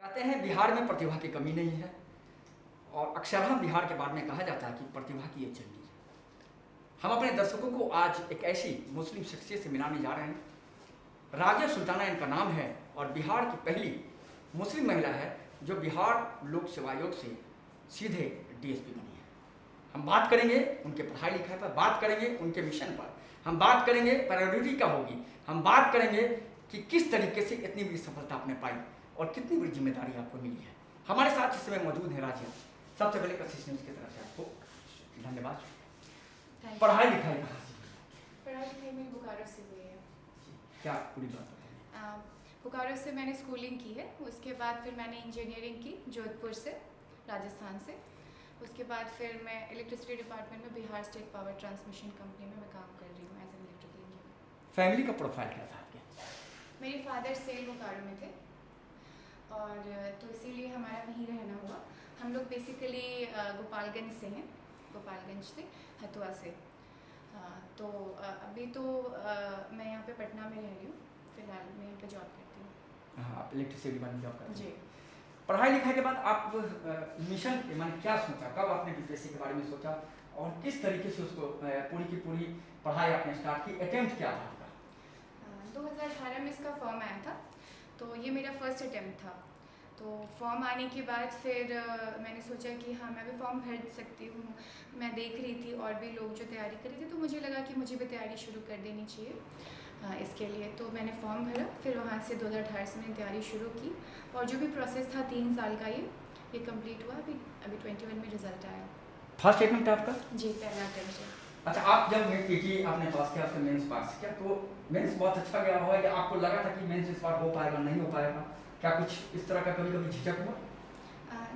कहते हैं बिहार में प्रतिभा की कमी नहीं है और अक्सर हम बिहार के बारे में कहा जाता है कि प्रतिभा की ये चंडी है। हम अपने दर्शकों को आज एक ऐसी मुस्लिम शख्सियत से मिलाने जा रहे हैं। राजिया सुल्ताना इनका नाम है और बिहार की पहली मुस्लिम महिला है जो बिहार लोक सेवा आयोग से सीधे डीएसपी बनी है। हम बात करेंगे उनके पढ़ाई लिखाई पर, बात करेंगे उनके मिशन पर, हम बात करेंगे प्रायोरिटी क्या होगी, हम बात करेंगे कि किस तरीके से इतनी बड़ी सफलता आपने पाई और कितनी बड़ी जिम्मेदारी आपको मिली है। हमारे साथ इस समय मौजूद है राजिया। सबसे पहले कशिश न्यूज़ की तरफ से आपको धन्यवाद। पढ़ाई लिखाई कहाँ से? पढ़ाई लिखाई मेरी बोकारो से हुई है। क्या पूरी बात बताइए। बोकारो से मैंने स्कूलिंग की है, उसके बाद फिर मैंने इंजीनियरिंग की जोधपुर से, राजस्थान से। उसके बाद फिर मैं इलेक्ट्रिसिटी डिपार्टमेंट में Bihar state power transmission company में मैं काम कर रही हूँ as an electrical engineer. Family का प्रोफाइल क्या था आपके? मेरे फादर सेल बोकारो में थे और तो इसीलिए हमारा वहीं रहना हुआ। हम लोग बेसिकली गोपालगंज से हैं, गोपालगंज से, हथुआ से। तो अभी तो मैं यहाँ पे पटना में रह रही हूँ, फिलहाल मैं यहाँ पे जॉब करती हूँ। हाँ, आप इलेक्ट्रिसिटी डिपार्टमेंट जॉब करते हैं। जी। पढ़ाई लिखाई के बाद आप मिशन के माने क्या सोचा, कब आपने बीपीएससी के बारे में सोचा और किस तरीके से उसको पूरी की पूरी पढ़ाई आपने स्टार्ट की, अटेम्प्ट क्या था आपका? 2018 में इसका फॉर्म आया था, तो ये मेरा फर्स्ट अटेम्प्ट था। तो फॉर्म आने के बाद फिर मैंने सोचा कि हाँ मैं भी फॉर्म भर सकती हूँ। मैं देख रही थी और भी लोग जो तैयारी कर रहे थे, तो मुझे लगा कि मुझे भी तैयारी शुरू कर देनी चाहिए इसके लिए। तो मैंने फॉर्म भरा, फिर वहाँ से 2018 से मैंने तैयारी शुरू की और जो भी प्रोसेस था 3 साल का ये कंप्लीट हुआ। अभी 21 में रिजल्ट आया। फर्स्ट अटेम्प्ट आपका? जी, पहला अटेम्प्ट है। अच्छा, आप जब पीटी आपने पास किया, आपने मेंस पास किया, तो मेंस बहुत अच्छा गया हुआ है कि आपको लगा था कि मेंस इस बार हो पाएगा, नहीं हो पाएगा, क्या कुछ इस तरह का कभी कभी झिझक हुआ?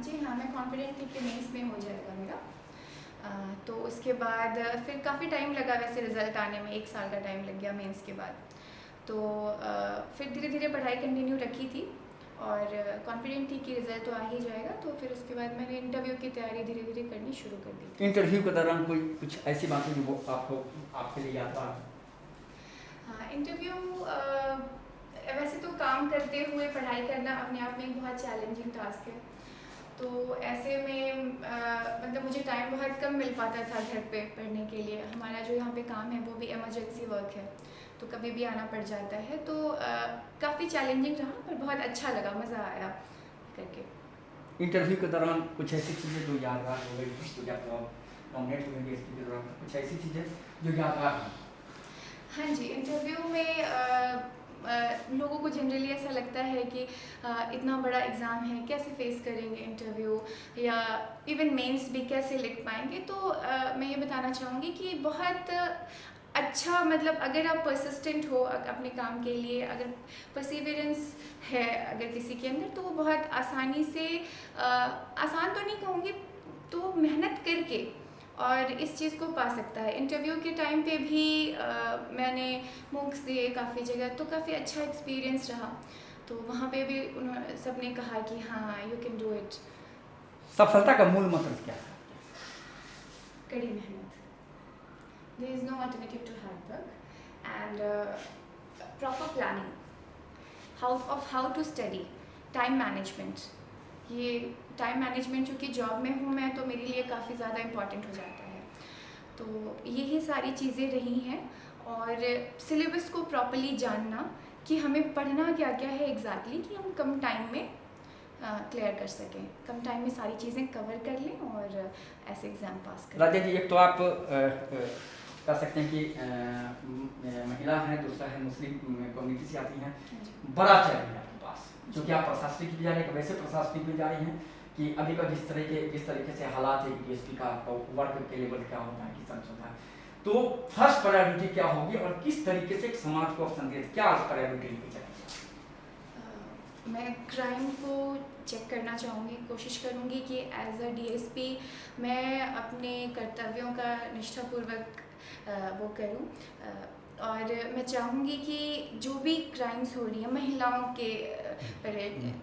जी हाँ, मैं कॉन्फिडेंट थी कि मेंस में हो जाएगा मेरा। तो उसके बाद फिर काफ़ी टाइम लगा वैसे रिज़ल्ट आने में, 1 साल का टाइम लग गया मेंस के बाद। तो फिर धीरे धीरे पढ़ाई कंटिन्यू रखी थी और कॉन्फिडेंट थी कि रिज़ल्ट तो आ ही जाएगा। तो फिर उसके बाद मैंने इंटरव्यू की तैयारी धीरे धीरे करनी शुरू कर दी। इंटरव्यू के दौरान कोई कुछ ऐसी बातें जो वो आपको आपके लिए याद रहा? हाँ, इंटरव्यू वैसे तो काम करते हुए पढ़ाई करना अपने आप में एक बहुत चैलेंजिंग टास्क है। तो ऐसे में मतलब मुझे टाइम बहुत कम मिल पाता था घर पे पढ़ने के लिए। हमारा जो यहाँ पे काम है वो भी इमरजेंसी वर्क है, तो कभी भी आना पड़ जाता है। तो काफ़ी चैलेंजिंग रहा पर बहुत अच्छा लगा, मज़ा आया करके। इंटरव्यू के दौरान कुछ ऐसी चीज़ें जो यादगार हो गई, जो आप नॉमिनेट हुए डीएसपी के दौरान, कुछ ऐसी चीज़ें जो यादगार हैं? हाँ जी, इंटरव्यू में लोगों को जनरली ऐसा लगता है कि इतना बड़ा एग्ज़ाम है, कैसे फेस करेंगे इंटरव्यू, या इवन मेंस भी कैसे लिख पाएंगे। तो मैं ये बताना चाहूँगी कि बहुत अच्छा, मतलब अगर आप परसिस्टेंट हो अपने काम के लिए, अगर परसिवियरेंस है अगर किसी के अंदर, तो वो बहुत आसानी से, आसान तो नहीं कहूँगी, तो मेहनत करके और इस चीज़ को पा सकता है। इंटरव्यू के टाइम पे भी मैंने मूक्स दिए काफ़ी जगह, तो काफ़ी अच्छा एक्सपीरियंस रहा। तो वहाँ पे भी उन्होंने सबने कहा कि हाँ यू कैन डू इट। सफलता का मूल मंत्र क्या है? कड़ी मेहनत। There is no alternative to hard work and proper planning how to study, time management. ये टाइम मैनेजमेंट चूँकि जॉब में हूँ मैं, तो मेरे लिए काफ़ी ज़्यादा इम्पॉर्टेंट हो जाता है। तो यही सारी चीज़ें रही हैं और सिलेबस को प्रॉपर्ली जानना कि हमें पढ़ना क्या क्या है एग्जैक्टली, कि हम कम टाइम में क्लियर कर सकें, कम टाइम में सारी चीज़ें कवर कर लें और ऐसे एग्ज़ाम पास करें। राजा जी, एक तो आप कह सकते हैं कि महिला हैं, दूसरा है मुस्लिम कम्युनिटी से आती हैं, बड़ा चैलेंज है आपके पास, क्योंकि आप प्रशासनिक भी जा रहे हैं, वैसे प्रशासनिक भी जा रही हैं कि अभी का जिस तरीके से हालात है डीएसपी का, वर्क के लेवल क्या होता है, किस तरह से होता है, तो फर्स्ट प्रायोरिटी क्या होगी और किस तरीके से समाज को आप संदेश क्या प्रायोरिटी लेके चलेंगे? मैं क्राइम को चेक करना चाहूँगी, कोशिश करूँगी कि एज अ डीएसपी मैं अपने कर्तव्यों का निष्ठापूर्वक वो करूँ। और मैं चाहूँगी कि जो भी क्राइम्स हो रही हैं महिलाओं के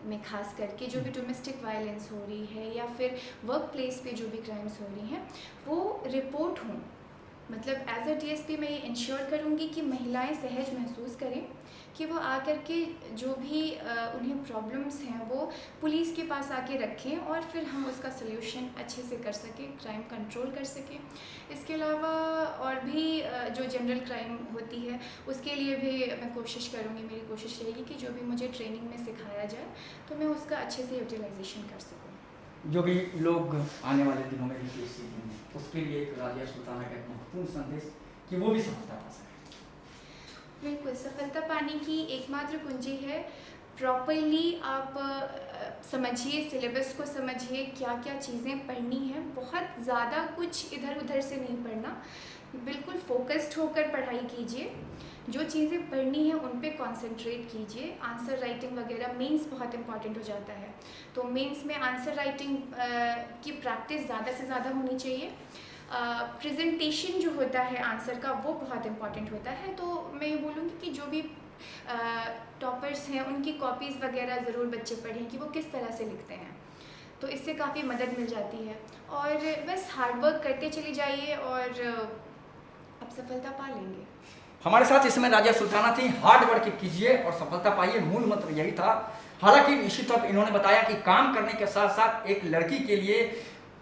में ख़ास करके, जो भी डोमेस्टिक वायलेंस हो रही है या फिर वर्क प्लेस पे जो भी क्राइम्स हो रही हैं, वो रिपोर्ट हों मतलब एज अ डीएसपी मैं ये इंश्योर करूँगी कि महिलाएं सहज महसूस करें कि वो आकर के जो भी उन्हें प्रॉब्लम्स हैं वो पुलिस के पास आके रखें और फिर हम उसका सल्यूशन अच्छे से कर सकें, क्राइम कंट्रोल कर सकें। इसके अलावा और भी जो जनरल क्राइम होती है उसके लिए भी मैं कोशिश करूँगी, मेरी कोशिश रहेगी कि जो भी मुझे ट्रेनिंग में सिखाया जाए तो मैं उसका अच्छे से यूटिलाइजेशन कर सकूँ। जो भी लोग आने वाले दिनों में यूपीएससी देंगे उसके लिए एक राजिया सुल्ताना का एक महत्वपूर्ण संदेश कि वो भी सफलता पा सके। बिल्कुल, सफलता पाने की एकमात्र कुंजी है प्रॉपरली आप समझिए, सिलेबस को समझिए, क्या क्या चीज़ें पढ़नी हैं। बहुत ज़्यादा कुछ इधर उधर से नहीं पढ़ना, बिल्कुल फोकस्ड होकर पढ़ाई कीजिए। जो चीज़ें पढ़नी हैं उन पे कंसंट्रेट कीजिए। आंसर राइटिंग वगैरह मेंस बहुत इंपॉर्टेंट हो जाता है, तो मेंस में आंसर राइटिंग की प्रैक्टिस ज़्यादा से ज़्यादा होनी चाहिए। प्रेजेंटेशन जो होता है आंसर का वो बहुत इम्पॉर्टेंट होता है। तो मैं ये बोलूँगी कि जो भी टॉपर्स हैं उनकी कॉपीज़ वगैरह ज़रूर बच्चे पढ़ें कि वो किस तरह से लिखते हैं, तो इससे काफ़ी मदद मिल जाती है। और बस हार्ड वर्क करते चले जाइए और आप सफलता पा लेंगे। हमारे साथ इस समय राजिया सुल्ताना थी। हार्ड वर्क कीजिए और सफलता पाइए, मूल मंत्र यही था। हालांकि निश्चित तौर पर इन्होंने बताया कि काम करने के साथ साथ एक लड़की के लिए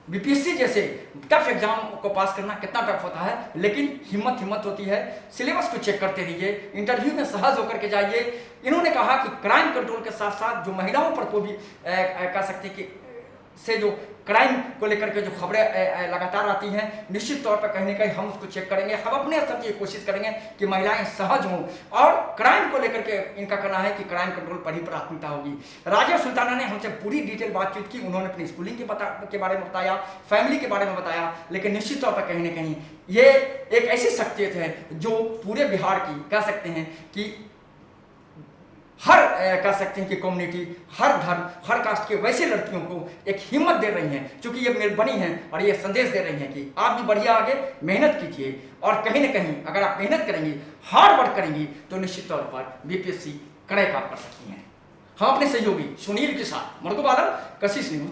बीपीएससी जैसे टफ एग्जाम को पास करना कितना टफ होता है, लेकिन हिम्मत होती है। सिलेबस को चेक करते रहिए, इंटरव्यू में सहज होकर के जाइए। इन्होंने कहा कि क्राइम कंट्रोल के साथ साथ जो महिलाओं पर को भी कह सकते हैं कि से जो क्राइम को लेकर के जो खबरें लगातार आती हैं, निश्चित तौर पर कहीं ना कहीं हम उसको चेक करेंगे। हम अपने स्तर की कोशिश करेंगे कि महिलाएं सहज हों और क्राइम को लेकर के इनका कहना है कि क्राइम कंट्रोल पर ही प्राथमिकता होगी। राजिया सुल्ताना ने हमसे पूरी डिटेल बातचीत की। उन्होंने अपनी स्कूलिंग के बारे में बताया, फैमिली के बारे में बताया, लेकिन निश्चित तौर पर कहीं ना कहीं ये एक ऐसी शख्सियत है जो पूरे बिहार की कह सकते हैं कि हर कह सकते हैं कि कम्युनिटी, हर धर्म, हर कास्ट के वैसे लड़कियों को एक हिम्मत दे रही हैं, क्योंकि ये बनी हैं और ये संदेश दे रही हैं कि आप भी बढ़िया आगे मेहनत कीजिए और कहीं ना कहीं अगर आप मेहनत करेंगी, हार्ड वर्क करेंगी तो निश्चित तौर पर बीपीएससी क्रैक आप कर सकती हैं। हम अपने सहयोगी सुनील के साथ मरगू बादल, कशिश न्यूज।